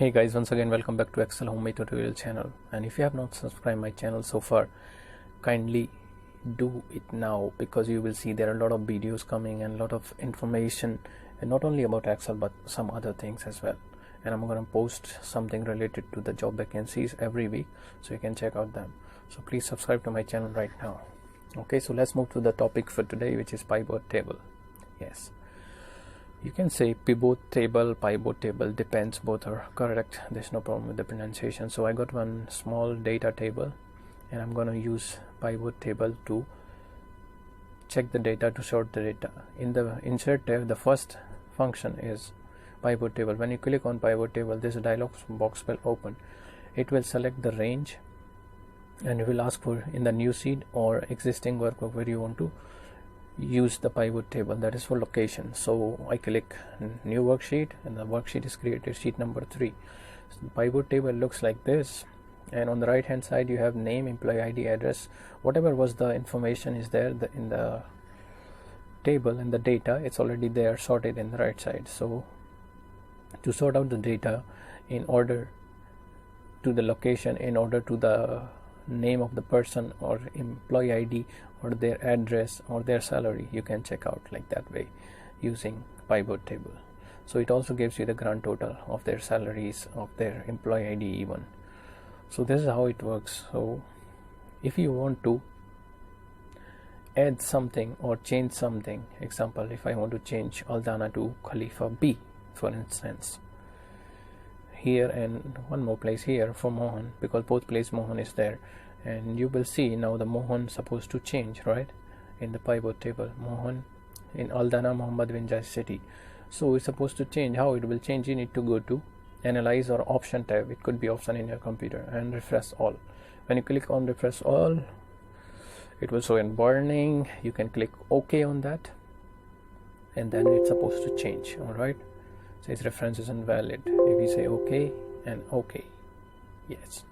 Hey guys, once again welcome back to Excel Homemade Tutorial channel, and if you have not subscribed my channel so far, kindly do it now, because you will see there are a lot of videos coming and a lot of information, and not only about Excel but some other things as well. And I'm going to post something related to the job vacancies every week, so you can check out them. So please subscribe to my channel right now. Okay, so let's move to the topic for today, which is pivot table. Yes, you can say pivot table, pivot table, depends, both are correct. There's no problem with the pronunciation. So I got one small data table and I'm going to use pivot table to check the data, to sort the data. In the insert tab, the first function is pivot table. When you click on pivot table, this dialog box will open. It will select the range and it will ask for in the new sheet or existing workbook where you want to use the pivot table, that is for location. So I click new worksheet and the worksheet is created, sheet number 3. So the pivot table looks like this, and on the right hand side you have name, employee ID, address, whatever was the information is there in the table, and the data, it's already there sorted in the right side. So to sort out the data in order to the location, in order to the name of the person or employee ID or their address or their salary, you can check out like that way using pivot table. So it also gives you the grand total of their salaries, of their employee ID even. So this is how it works. So if you want to add something or change something, example, if I want to change Aldana to Khalifa B, for instance, here and one more place here for Mohan, because both place Mohan is there, and you will see now the Mohan supposed to change, right, in the pivot table. Mohan in Aldana Muhammad Vinjai city. So it's supposed to change. How it will change? You need to go to analyze or option tab. It could be option in your computer, and refresh all. When you click on refresh all, it will show in warning. You can click OK on that, and then it's supposed to change. All right, says reference is invalid. If we say OK and OK, yes.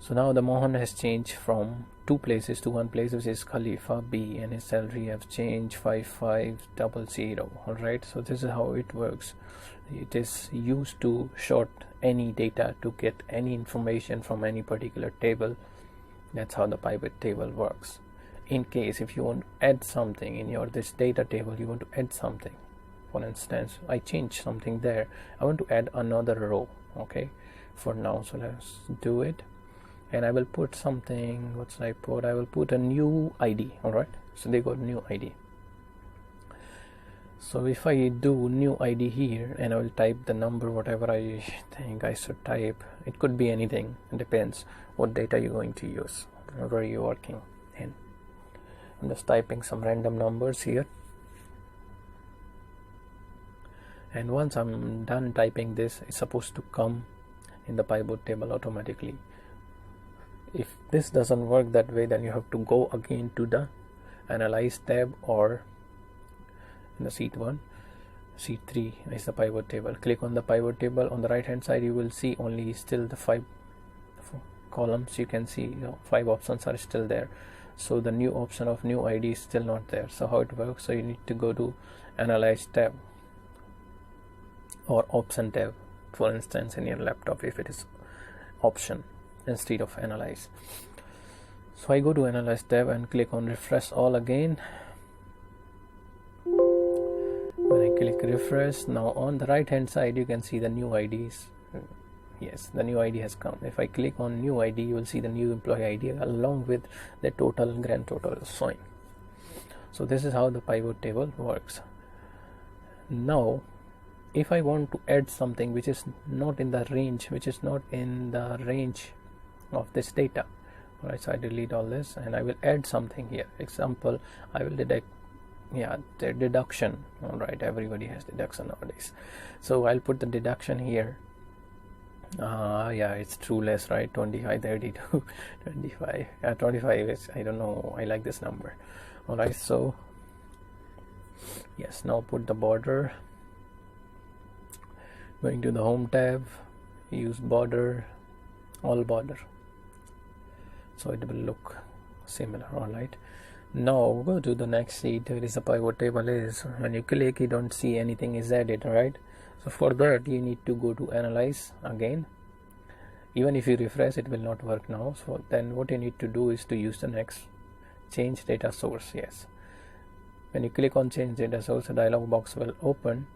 So now the Mohan has changed from 2 places to 1 place, which is Khalifa B, and his salary have changed 5500. All right, so this is how it works. It is used to sort any data, to get any information from any particular table. That's how the pivot table works. In case if you want to add something in your this data table, you want to add something, for instance, I changed something there, I want to add another row. Okay, for now, so let's do it. And I will put something, what should I put? I will put a new ID. All right, so they got new ID. So if I do new ID here and I will type the number, whatever I think I should type, it could be anything, it depends what data you're going to use, where you're working in. I'm just typing some random numbers here, and once I'm done typing this, it's supposed to come in the pivot table automatically. If this doesn't work that way, then you have to go again to the analyze tab, or in the sheet 1, sheet 3 is the pivot table. Click on the pivot table. On the right hand side you will see only still the 5 columns. You can see 5 options are still there. So the new option of new ID is still not there. So how it works? So you need to go to analyze tab or option tab, for instance, in your laptop if it is option instead of analyze. So I go to analyze tab and click on refresh all again. When I click refresh, now on the right hand side you can see the new IDs. Yes, the new ID has come. If I click on new ID, you will see the new employee ID along with the total, grand total is showing. So this is how the pivot table works. Now if I want to add something which is not in the range, of this data, all right, so I delete all this and I will add something here. Example, I will deduct the deduction. All right, everybody has deduction nowadays, so I'll put the deduction here. It's true less, right? 25, 32, 25. 25 is, I don't know, I like this number. All right, so yes, now put the border. Going to the home tab, use border, all border, so it will look similar. All right, now go to the next sheet. Where is the pivot table is. When you click, you don't see anything is added, right? So for that you need to go to analyze again. Even if you refresh, it will not work now. So then what you need to do is to use the next change data source. Yes, when you click on change data source, a dialog box will open.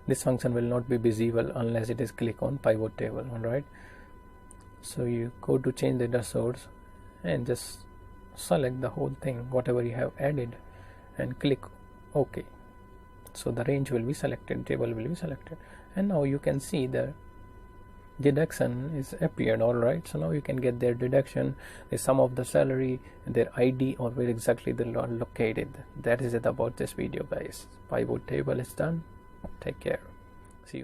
This function will not be visible unless it is click on pivot table. Alright, so you go to change data source and just select the whole thing, whatever you have added, and click OK. So the range will be selected, table will be selected, and now you can see the deduction is appeared. Alright, so now you can get their deduction, the sum of the salary, their ID, or where exactly they are located. That is it about this video, guys. Pivot table is done. Take care. See you next.